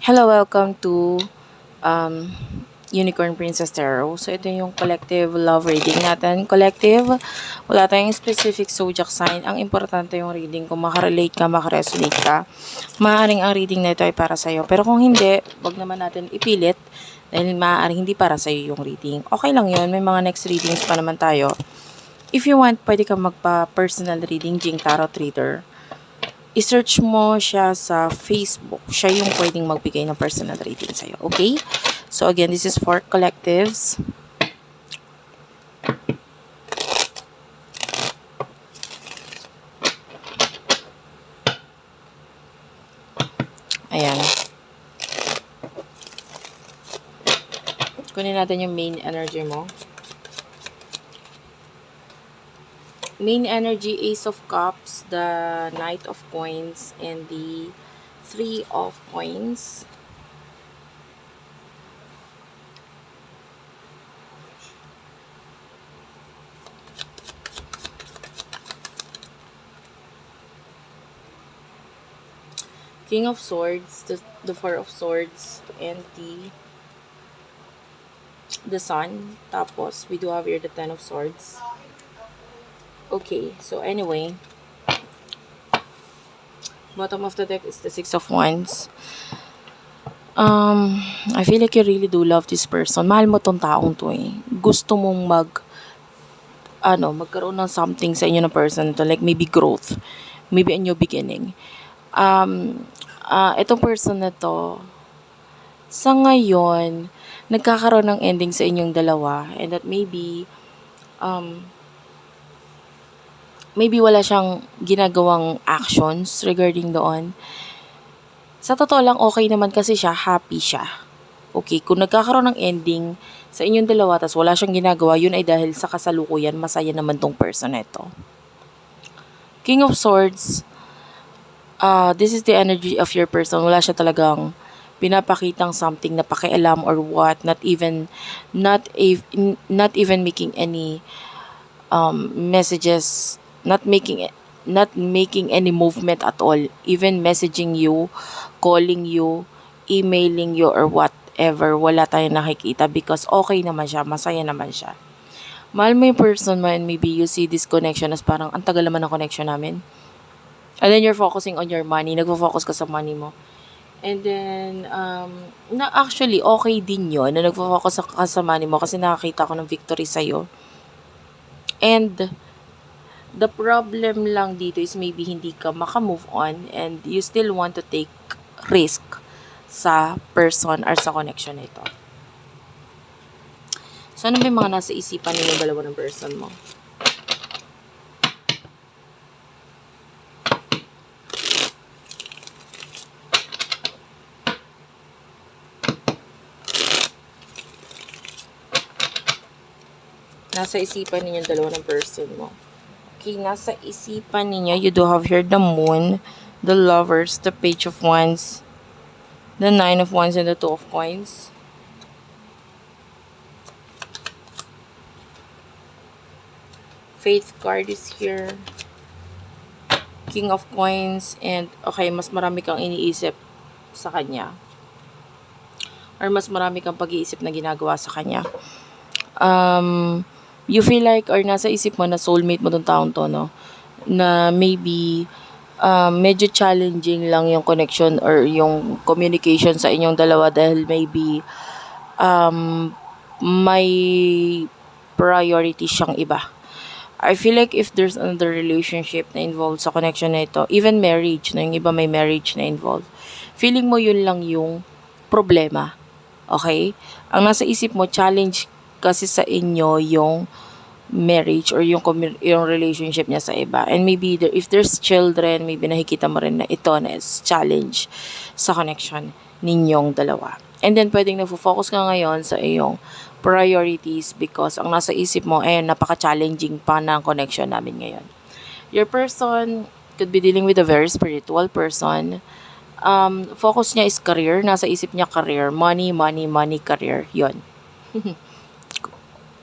Hello, welcome to um, Unicorn Princess Tarot. So, ito yung collective love reading natin. Collective, wala tayong specific zodiac sign. Ang importante yung reading, kung makarelate ka, makaresonate ka, maaaring ang reading na ito ay para sa'yo. Pero kung hindi, wag naman natin ipilit dahil maaaring hindi para sa'yo yung reading. Okay lang yun, may mga next readings pa naman tayo. If you want, pwede kang magpa-personal reading, Jing Tarot Reader. I-search mo siya sa Facebook. Siya yung pwedeng magbigay ng personal rating sa'yo. Okay? So, again, this is for collectives. Ayan. Kunin natin yung main energy mo. Main energy, Ace of Cups, the Knight of Coins, and the Three of Coins. King of Swords, the Four of Swords, and the Sun. Tapos, we do have here the Ten of Swords. Okay, so anyway, bottom of the deck is the Six of Wands. I feel like you really do love this person. Mahal mo tong taong to eh. Gusto mong magkaroon ng something sa inyo na person to, like maybe growth, maybe a new beginning. Itong person na to, sa ngayon, nagkakaroon ng ending sa inyong dalawa, and that maybe wala siyang ginagawang actions regarding doon. Sa totoo lang, okay naman kasi siya, happy siya. Okay, kung nagkakaroon ng ending sa inyong dalawa, tas wala siyang ginagawa, yun ay dahil sa kasalukuyan, masaya naman tong person na ito. King of Swords, this is the energy of your person. Wala siya talagang pinapakitang something na pakialam or what, not even making any messages, not making any movement at all, even messaging you, calling you, emailing you, or whatever. Wala tayong nakikita because okay naman siya, masaya naman siya. Mahal mo yung person mo, and maybe you see this connection as parang ang tagal naman ng connection namin. And then you're focusing on your money, nagfo-focus ka sa money mo. And then, na actually, okay din yun na nagfo-focus ka sa money mo kasi nakakita ko ng victory sa'yo. And the problem lang dito is maybe hindi ka maka-move on and you still want to take risk sa person or sa connection na ito. So, ano ba yung mga nasa isipan ninyo dalawa ng person mo? Nasa isipan ninyo dalawa ng person mo. Okay, nasa isipan ninyo, you do have here the Moon, the Lovers, the Page of Wands, the Nine of Wands, and the Two of Coins. Faith card is here. King of Coins, and okay, mas marami kang iniisip sa kanya. Or mas marami kang pag-iisip na ginagawa sa kanya. You feel like, or nasa isip mo na soulmate mo tong taong to, no? Na maybe, medyo challenging lang yung connection or yung communication sa inyong dalawa dahil maybe, may priority siyang iba. I feel like if there's another relationship na involved sa connection na ito, even marriage, na yung iba may marriage na involved, feeling mo yun lang yung problema. Okay? Ang nasa isip mo, challenge kasi sa inyo yung marriage or yung relationship niya sa iba. And maybe if there's children, maybe nakikita mo rin na ito na is challenge sa connection ninyong dalawa. And then pwedeng nagfo-focus ka ngayon sa iyong priorities because ang nasa isip mo ay napaka-challenging pa ng connection namin ngayon. Your person could be dealing with a very spiritual person. Focus niya is career. Nasa isip niya career. Money, career. Yon.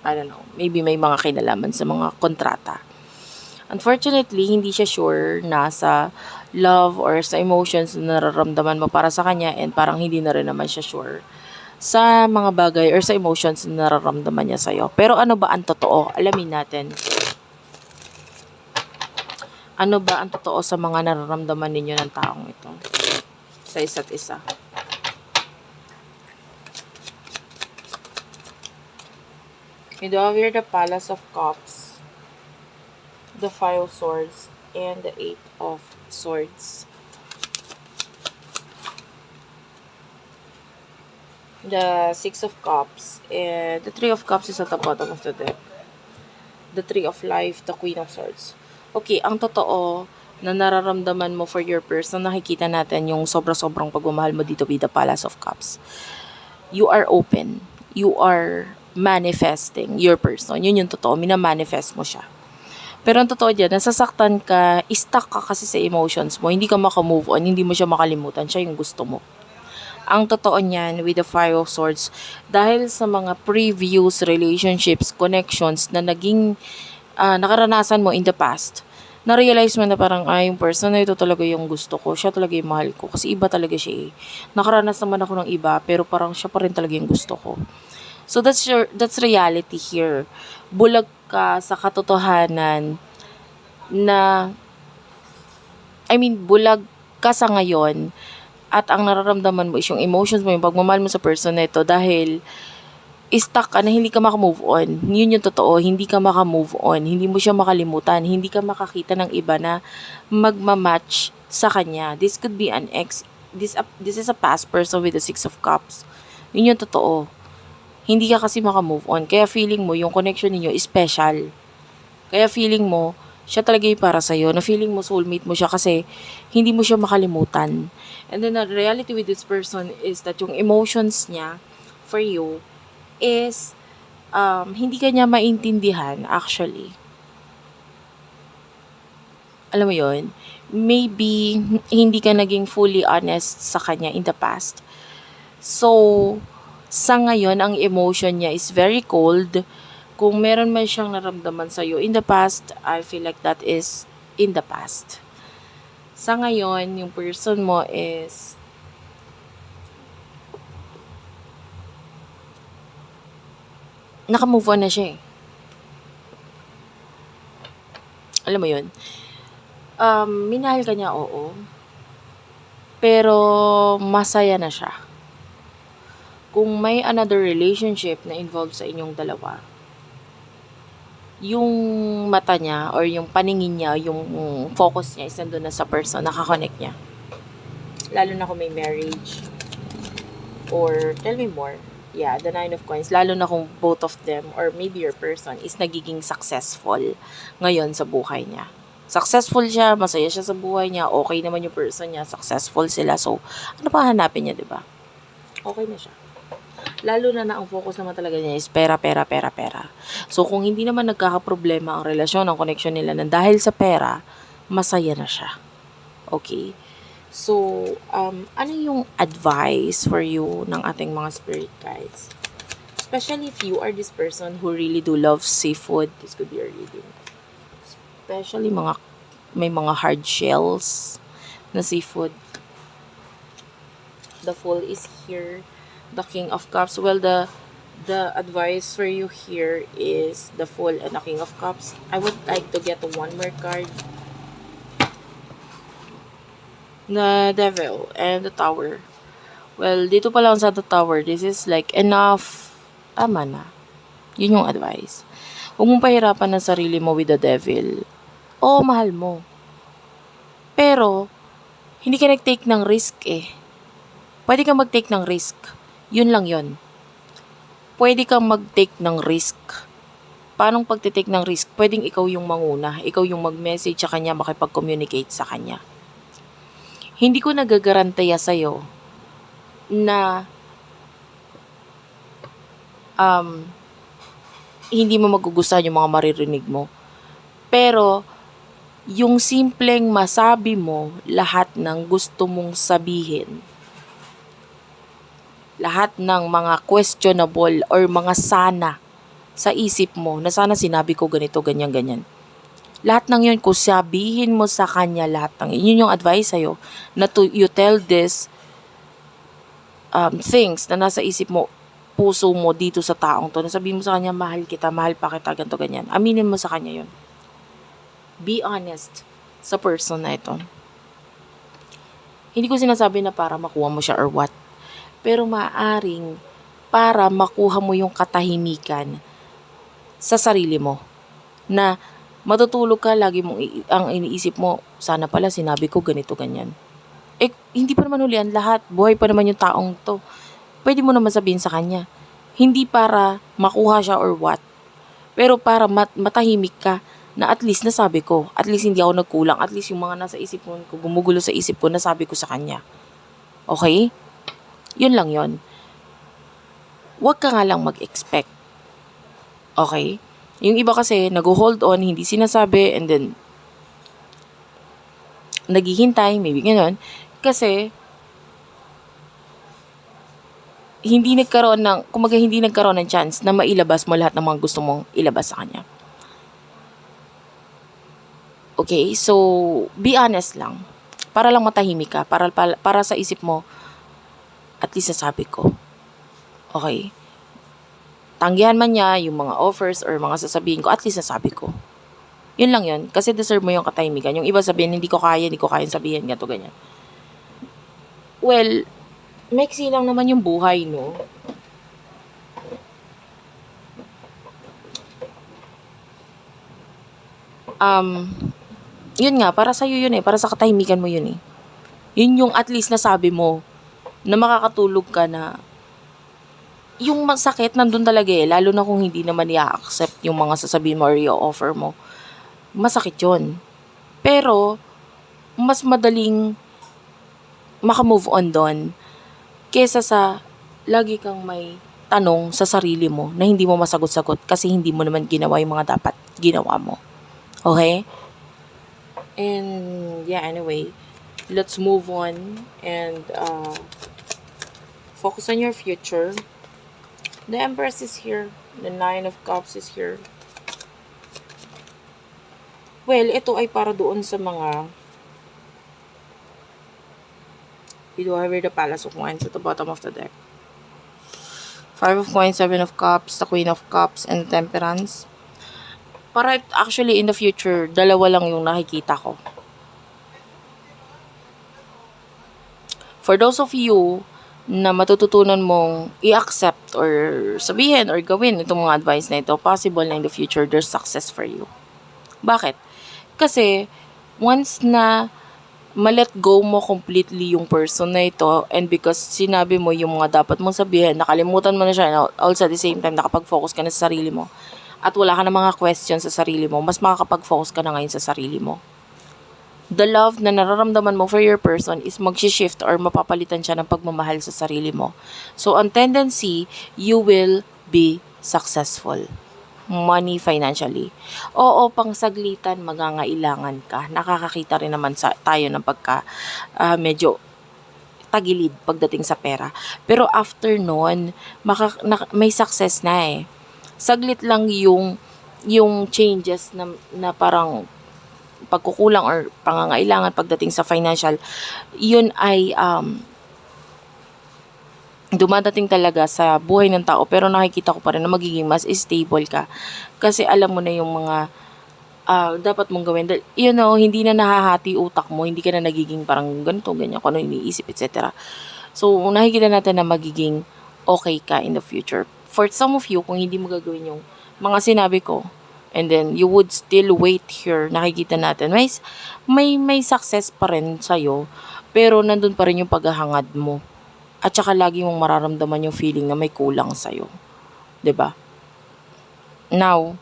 I don't know, maybe may mga kinalaman sa mga kontrata. Unfortunately, hindi siya sure na sa love or sa emotions na nararamdaman mo para sa kanya, and parang hindi na rin naman siya sure sa mga bagay or sa emotions na nararamdaman niya sa'yo. Pero ano ba ang totoo? Alamin natin. Ano ba ang totoo sa mga nararamdaman ninyo ng taong ito sa isa't isa? You do have here the Palace of Cups, the Five of Swords, and the Eight of Swords. The Six of Cups, and the Three of Cups is at the bottom of the deck. The Three of Life, the Queen of Swords. Okay, ang totoo na nararamdaman mo for your person, nakikita natin yung sobra-sobrang pagmamahal mo dito with the Palace of Cups. You are open. You are manifesting your person. Yun yung totoo. Minamanifest mo siya. Pero ang totoo dyan, nasasaktan ka, stuck ka kasi sa emotions mo, hindi ka makamove on, hindi mo siya makalimutan, siya yung gusto mo. Ang totoo niyan with the Five of Swords, dahil sa mga previous relationships, connections na naging nakaranasan mo in the past, na-realize mo na parang, yung person na ito talaga yung gusto ko, siya talaga yung mahal ko, kasi iba talaga siya eh. Nakaranas naman ako ng iba, pero parang siya pa rin talaga yung gusto ko. So that's reality here. Bulag ka sa katotohanan na, bulag ka sa ngayon, at ang nararamdaman mo is yung emotions mo, yung pagmamahal mo sa person na ito, dahil stuck ka na hindi ka makamove on. Yun yung totoo, hindi ka makamove on, hindi mo siya makalimutan, hindi ka makakita ng iba na magmamatch sa kanya. This could be an ex, this is a past person with the Six of Cups. Yun yung totoo. Hindi ka kasi makamove on, kaya feeling mo yung connection niyo is special. Kaya feeling mo, siya talaga yung para sa'yo, na feeling mo soulmate mo siya kasi hindi mo siya makalimutan. And then the reality with this person is that yung emotions niya for you is hindi ka niya maintindihan actually. Alam mo yun? Maybe hindi ka naging fully honest sa kanya in the past. So, sa ngayon, ang emotion niya is very cold. Kung meron man siyang naramdaman sa'yo in the past, I feel like that is in the past. Sa ngayon, yung person mo is nakamove on na siya eh. Alam mo yun? Minahal ka niya, oo. Pero masaya na siya. Kung may another relationship na involved sa inyong dalawa, yung mata niya or yung paningin niya, yung focus niya is nandun na sa person, nakakonect niya. Lalo na kung may marriage. Or, tell me more. Yeah, the Nine of Coins. Lalo na kung both of them or maybe your person is nagiging successful ngayon sa buhay niya. Successful siya, masaya siya sa buhay niya, okay naman yung person niya, successful sila. So, ano pa hanapin niya, diba? Okay na siya. Lalo na ang focus naman talaga niya is pera. So, kung hindi naman nagkakaproblema ang relasyon, ang connection nila na dahil sa pera, masaya na siya. Okay? So, ano yung advice for you ng ating mga spirit guides? Especially if you are this person who really do love seafood, this could be a reading. Especially may mga hard shells na seafood. The Fool is here. The King of Cups. Well, the advice for you here is the Fool and the King of Cups. I would like to get one more card. The Devil and the Tower. Well, dito pa lang sa the Tower, this is like enough. Tama na. Yun yung advice. Huwag mong pahirapan ang sarili mo with the Devil. Oo, mahal mo. Pero, hindi ka nag-take ng risk eh. Pwede kang mag-take ng risk. Yun lang yun. Pwede kang mag-take ng risk. Paanong pag-take ng risk? Pwedeng ikaw yung manguna. Ikaw yung mag-message sa kanya, makipag-communicate sa kanya. Hindi ko nagagaranteya sa'yo na hindi mo magugustuhan yung mga maririnig mo. Pero, yung simpleng masabi mo lahat ng gusto mong sabihin, lahat ng mga questionable or mga sana sa isip mo, na sana sinabi ko ganito, ganyan. Lahat ng yun, kung sabihin mo sa kanya lahat ng yun yung advice sa'yo, na you tell this things na nasa isip mo, puso mo dito sa taong to, na sabihin mo sa kanya, mahal kita, mahal pa kita, ganito, ganyan. Aminin mo sa kanya yun. Be honest sa person na ito. Hindi ko sinasabi na para makuha mo siya or what. Pero maaring para makuha mo yung katahimikan sa sarili mo. Na matutulog ka, lagi mong ang iniisip mo, sana pala sinabi ko ganito, ganyan. Hindi pa naman hulihan lahat. Buhay pa naman yung taong to. Pwede mo naman sabihin sa kanya. Hindi para makuha siya or what. Pero para matahimik ka na at least nasabi ko. At least hindi ako nagkulang. At least yung mga nasa isip ko, gumugulo sa isip ko, nasabi ko sa kanya. Okay? Yun lang yun. Huwag ka nga lang mag-expect. Okay? Yung iba kasi, nag-hold on, hindi sinasabi, and then, naghihintay, maybe gano'n. Kasi, hindi nagkaroon ng chance na mailabas mo lahat ng mga gusto mong ilabas sa kanya. Okay? So, be honest lang. Para lang matahimik ka. Para sa isip mo, at least nasabi ko. Okay? Tanggihan man niya yung mga offers or mga sasabihin ko, at least nasabi ko. Yun lang yun. Kasi deserve mo yung katahimikan. Yung iba sabihin, hindi ko kaya sabihin, ganito, ganyan. Well, maiksi lang naman yung buhay, no? Yun nga, para sa'yo yun para sa katahimikan mo yun Yun yung at least nasabi mo, na makakatulog ka na, yung masakit nandun talaga lalo na kung hindi naman i-accept yung mga sasabihin mo or i-offer mo. Masakit yun. Pero, mas madaling maka-move on doon kesa sa lagi kang may tanong sa sarili mo na hindi mo masagot-sagot kasi hindi mo naman ginawa yung mga dapat ginawa mo. Okay? And, yeah, anyway, let's move on and focus on your future. The Empress is here. The Nine of Cups is here. Well, ito ay para doon sa mga... You do have the Palace of Wands at the bottom of the deck. Five of Coins, Seven of Cups, the Queen of Cups, and Temperance. Para actually in the future, dalawa lang yung nakikita ko. For those of you na matututunan mong i-accept or sabihin or gawin itong mga advice na ito, possible na in the future, there's success for you. Bakit? Kasi, once na ma-let go mo completely yung person na ito, and because sinabi mo yung mga dapat mong sabihin, nakalimutan mo na siya, and also at the same time, nakapag-focus ka na sa sarili mo, at wala ka na mga questions sa sarili mo, mas makakapag-focus ka na ngayon sa sarili mo. The love na nararamdaman mo for your person is mag-shift or mapapalitan siya ng pagmamahal sa sarili mo. So, on tendency, you will be successful. Money, financially. Oo, pang saglitan, magangailangan ka. Nakakakita rin naman tayo ng medyo tagilid pagdating sa pera. Pero after nun, may success na Saglit lang yung changes na parang pagkukulang or pangangailangan pagdating sa financial, yun ay dumadating talaga sa buhay ng tao, pero nakikita ko pa rin na magiging mas stable ka kasi alam mo na yung mga dapat mong gawin. Hindi na nahahati utak mo, hindi ka na nagiging parang ganito, ganyan, kung ano iniisip, etc. So, nakikita natin na magiging okay ka in the future. For some of you, kung hindi mo gagawin yung mga sinabi ko, and then you would still wait here, nakikita natin, may success pa rin sa'yo, pero nandun pa rin yung paghahangad mo. At saka lagi mong mararamdaman yung feeling na may kulang sa'yo. 'Di ba? Now,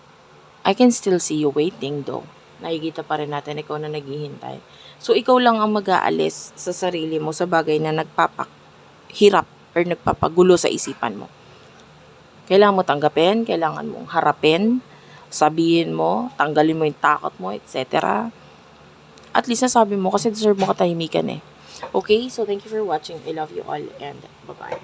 I can still see you waiting though. Nakikita pa rin natin ikaw na naghihintay. So, ikaw lang ang mag-aalis sa sarili mo sa bagay na nagpapahirap or nagpapagulo sa isipan mo. Kailangan mo tanggapin, kailangan mong harapin, sabihin mo, tanggalin mo yung takot mo, etc. At least nasabi mo kasi deserve mo katahimikan Okay, so thank you for watching. I love you all and bye-bye.